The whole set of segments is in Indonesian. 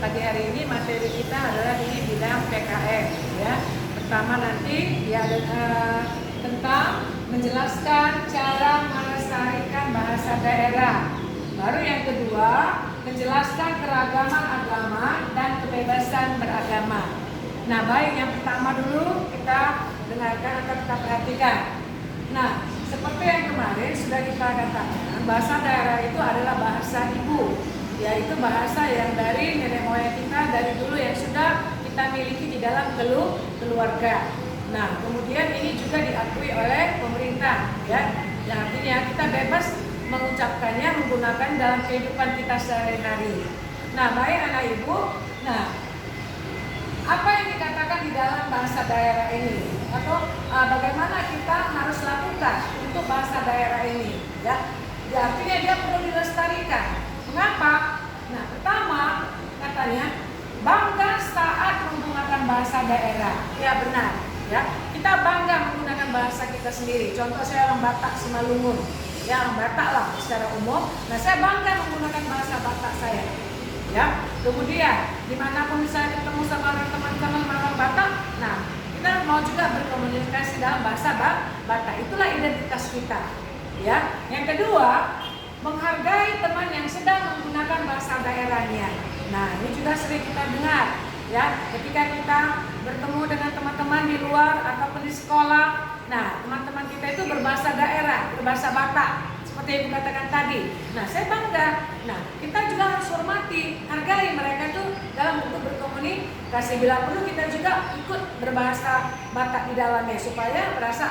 pagi hari ini materi kita adalah di bidang PKM ya. Pertama nanti ya tentang menjelaskan cara melestarikan bahasa daerah. Baru yang kedua, menjelaskan keragaman agama dan kebebasan beragama. Nah, baik yang pertama dulu kita dengarkan atau kita perhatikan. Nah, seperti yang kemarin sudah kita katakan, bahasa daerah itu adalah bahasa ibu, yaitu bahasa yang dari nenek moyang kita dari dulu yang sudah kita miliki di dalam keluarga. Nah, kemudian ini juga diakui oleh pemerintah, ya. Yang artinya kita bebas mengucapkannya, menggunakan dalam kehidupan kita sehari-hari. Nah, baik anak ibu, nah apa yang dikatakan di dalam bahasa daerah ini, atau bagaimana kita harus lakukan untuk bahasa daerah ini, ya? Artinya dia perlu dilestarikan. Mengapa? Nah, pertama katanya bangga saat menggunakan bahasa daerah. Ya benar, ya. Kita bangga menggunakan bahasa kita sendiri. Contoh saya orang Batak Simalungun, ya orang Batak lah secara umum. Nah, saya bangga menggunakan bahasa Batak saya. Ya, kemudian dimanapun saya ketemu sama teman-teman orang Batak, nah kita mau juga berkomunikasi dalam bahasa Batak. Itulah identitas kita. Ya, yang kedua menghargai teman yang sedang menggunakan bahasa daerahnya. Nah, ini juga sering kita dengar, ya, ketika kita bertemu dengan teman-teman di luar ataupun di sekolah. Nah, teman-teman kita itu berbahasa daerah, berbahasa Batak. Seperti yang Ibu katakan tadi. Nah, saya bangga. Nah, kita juga harus hormati, hargai mereka itu dalam bentuk berkomunikasi. Bila perlu kita juga ikut berbahasa Batak di dalamnya supaya merasa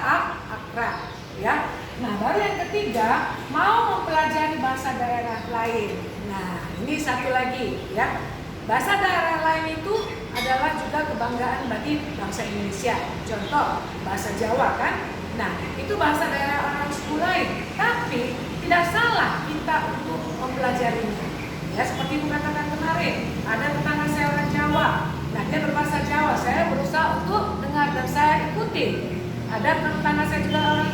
akrab, ya. Nah, baru yang ketiga, mau mempelajari bahasa daerah lain. Nah, ini satu lagi, ya. Bahasa daerah lain itu adalah juga kebanggaan bagi bangsa Indonesia. Contoh, bahasa Jawa kan. Nah, itu bahasa daerah orang suku lain. Tapi tidak salah kita untuk mempelajarinya. Ya, seperti Ibu katakan kemarin, ada tetangga saya orang Jawa. Nah, dia berbahasa Jawa. Saya berusaha untuk dengar dan saya ikuti. Ada tetangga saya juga orang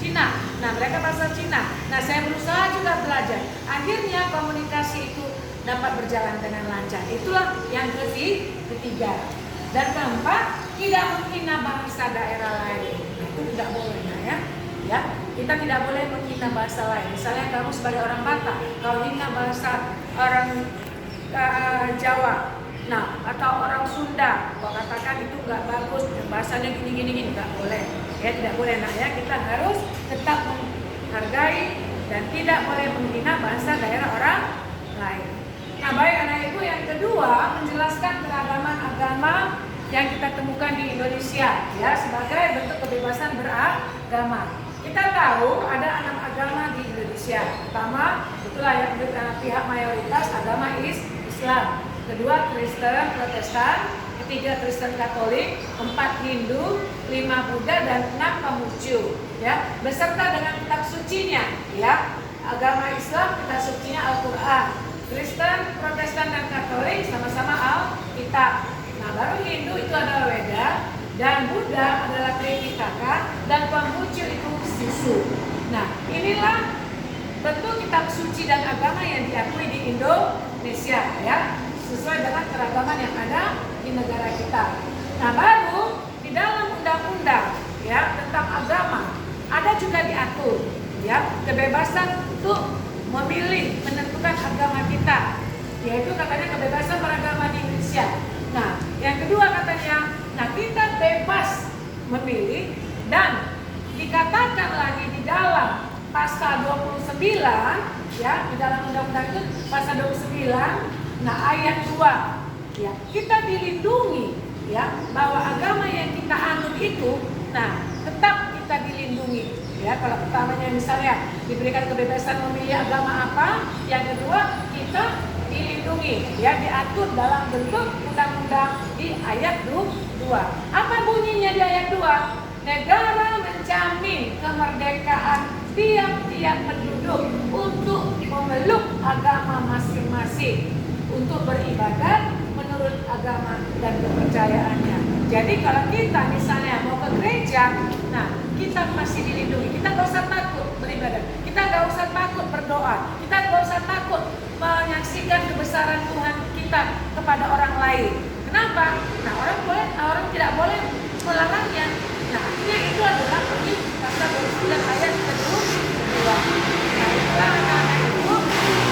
Cina. Nah, mereka bahasa Cina. Nah, saya berusaha juga belajar. Akhirnya komunikasi itu dapat berjalan dengan lancar. Itulah yang ketiga. Dan keempat, tidak menghina bahasa daerah lain. Nah, itu tidak boleh, ya. Ya, kita tidak boleh menghina bahasa lain. Misalnya kamu sebagai orang Batak, kalau hina bahasa orang Jawa, nah, atau orang Sunda, kau katakan itu nggak bagus, bahasanya gini, nggak boleh. Ya, tidak boleh, nah ya, kita harus tetap menghargai dan tidak boleh menghina bahasa daerah orang lain. Nah, baik anak ibu, yang kedua menjelaskan keragaman agama yang kita temukan di Indonesia, ya, sebagai bentuk kebebasan beragama. Kita tahu ada 6 agama di Indonesia. Pertama, itulah yang pihak mayoritas agama Islam. Kedua, Kristen Protestan. Ketiga, Kristen Katolik. 4, Hindu. 5, Buddha, dan 6, Konghucu. Ya, beserta dengan kitab sucinya. Ya, agama Islam kitab sucinya Al-Quran. Kristen, Protestan, dan Katolik sama-sama Alkitab. Nah, baru Hindu itu adalah Weda, dan Buddha adalah Tripitaka, dan Konghucu itu Susu. Nah, inilah bentuk kitab suci dan agama yang diakui di Indonesia, ya, sesuai dengan keragaman yang ada di negara kita. Nah, baru di dalam undang-undang, ya, tentang agama ada juga diatur, ya, kebebasan untuk memilih menentukan agama kita, yaitu katanya kebebasan beragama di Indonesia. Nah, yang kedua katanya, nah kita bebas memilih, dan dikatakan lagi di dalam pasal 29, ya, di dalam undang-undang itu pasal 29, nah ayat 2, ya, kita dilindungi, ya, bahwa agama yang kita anut itu, nah tetap kita dilindungi. Ya, kalau pertamanya misalnya diberikan kebebasan memilih agama apa, yang kedua kita dilindungi, ya, diatur dalam bentuk undang-undang di ayat 2. Apa bunyinya di ayat 2? Negara menjamin kemerdekaan tiap-tiap penduduk untuk memeluk agama masing-masing, untuk beribadat menurut agama dan kepercayaannya. Jadi kalau kita misalnya mau ke gereja, nah kita masih dilindungi. Kita nggak usah takut beribadah, kita nggak usah takut berdoa, kita nggak usah takut menyaksikan kebesaran Tuhan kita kita kepada orang lain. Kenapa? Nah, orang tidak boleh melarangnya. Nah, artinya itu adalah di pasal 29 ayat kedua. Nah, itulah anak-anak ibu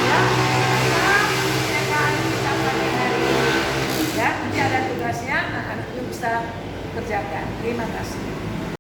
ya, PKN kita pada hari ini. Ya, nanti ada tugasnya, anak-anak ibu bisa kerjakan. Terima kasih.